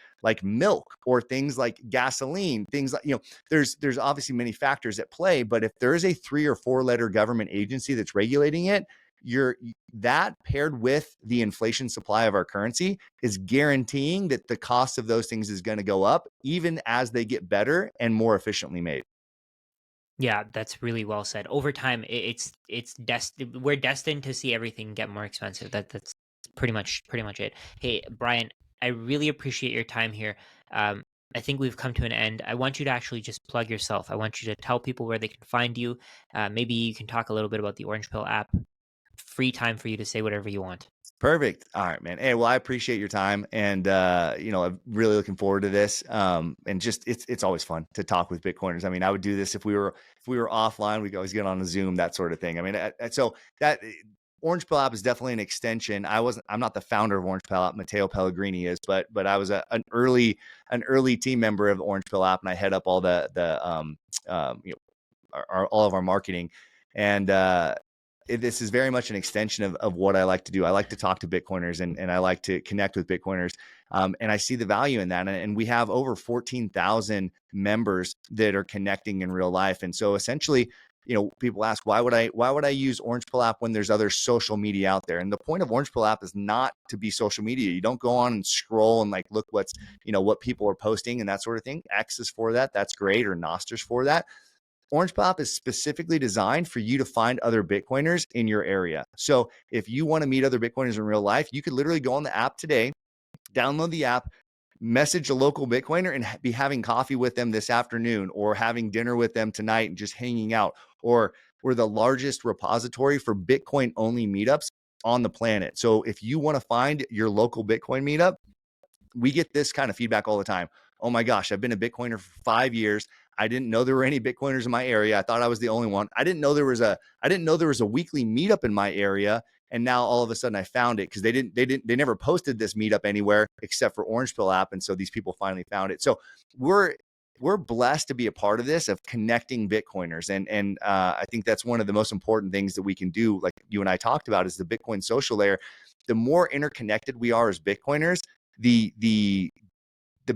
milk or things like gasoline, things like, there's obviously many factors at play. But if there is a 3 or 4 letter government agency that's regulating it, you're that paired with the inflation supply of our currency is guaranteeing that the cost of those things is going to go up even as they get better and more efficiently made. Yeah, that's really well said. Over time, we're destined to see everything get more expensive. That's pretty much it. Hey, Brian, I really appreciate your time here. Um, I think we've come to an end. I want you to actually just plug yourself. I want you to tell people where they can find you. Maybe you can talk a little bit about the Orange Pill app. Free time for you to say whatever you want. Perfect. All right, man. Hey, well, I appreciate your time, and I'm really looking forward to this. And just it's always fun to talk with Bitcoiners. I mean, I would do this if we were offline. We could always get on a Zoom, that sort of thing. I mean, so that Orange Pill app is definitely an extension. I'm not the founder of Orange Pill app. Matteo Pellegrini is, but I was an early team member of the Orange Pill app, and I head up all all of our marketing. And this is very much an extension of what I like to do. I like to talk to Bitcoiners, and I like to connect with Bitcoiners. And I see the value in that. And we have over 14,000 members that are connecting in real life. And so essentially, people ask, why would I use Orange Pill app when there's other social media out there? And the point of Orange Pill app is not to be social media. You don't go on and scroll and like look what people are posting and that sort of thing. X is for that. That's great. Or Noster's for that. Orange Pop is specifically designed for you to find other Bitcoiners in your area. So if you want to meet other Bitcoiners in real life, you could literally go on the app today, download the app, message a local Bitcoiner and be having coffee with them this afternoon or having dinner with them tonight and just hanging out. Or we're the largest repository for Bitcoin only meetups on the planet. So if you want to find your local Bitcoin meetup, we get this kind of feedback all the time. Oh my gosh, I've been a Bitcoiner for 5 years. I didn't know there were any Bitcoiners in my area. I thought I was the only one. I didn't know there was a weekly meetup in my area. And now all of a sudden I found it because they never posted this meetup anywhere except for Orange Pill app. And so these people finally found it. So we're blessed to be a part of this, of connecting Bitcoiners. And I think that's one of the most important things that we can do, like you and I talked about, is the Bitcoin social layer. The more interconnected we are as Bitcoiners, the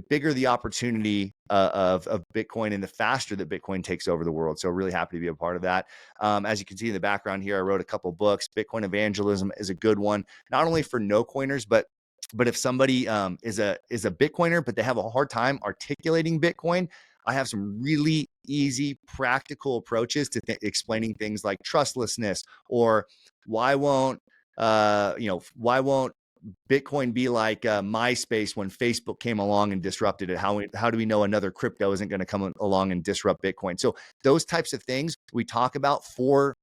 bigger the opportunity of Bitcoin and the faster that Bitcoin takes over the world. So really happy to be a part of that. As you can see in the background here, I wrote a couple books. Bitcoin Evangelism is a good one, not only for no coiners, but if somebody is a Bitcoiner, but they have a hard time articulating Bitcoin, I have some really easy, practical approaches to explaining things like trustlessness, or why won't why won't Bitcoin be like MySpace when Facebook came along and disrupted it? How do we know another crypto isn't going to come along and disrupt Bitcoin? So those types of things we talk about for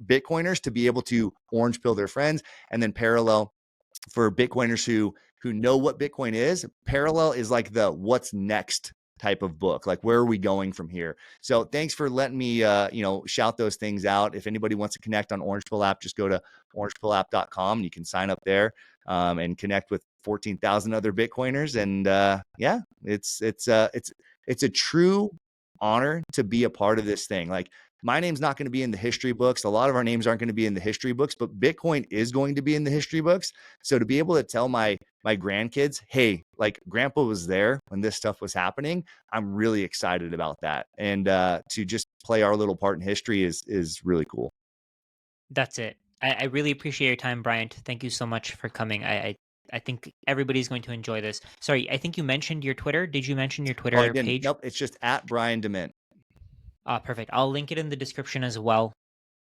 Bitcoiners to be able to orange pill their friends, and then parallel for Bitcoiners who know what Bitcoin is. Parallel is like the what's next type of book, like where are we going from here? So thanks for letting me shout those things out. If anybody wants to connect on Orange Pill app, just go to orangepillapp.com and you can sign up there and connect with 14,000 other Bitcoiners. And yeah, it's a true honor to be a part of this thing. Like, my name's not going to be in the history books. A lot of our names aren't going to be in the history books, but Bitcoin is going to be in the history books. So to be able to tell my grandkids, hey, like grandpa was there when this stuff was happening, I'm really excited about that. And to just play our little part in history is really cool. That's it. I really appreciate your time, Bryant. Thank you so much for coming. I think everybody's going to enjoy this. Sorry, I think you mentioned your Twitter. Did you mention your Oh, I Twitter didn't. page? Nope. It's just at Brian Dement. Perfect. I'll link it in the description as well.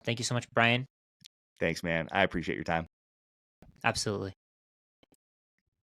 Thank you so much, Brian. Thanks, man. I appreciate your time. Absolutely.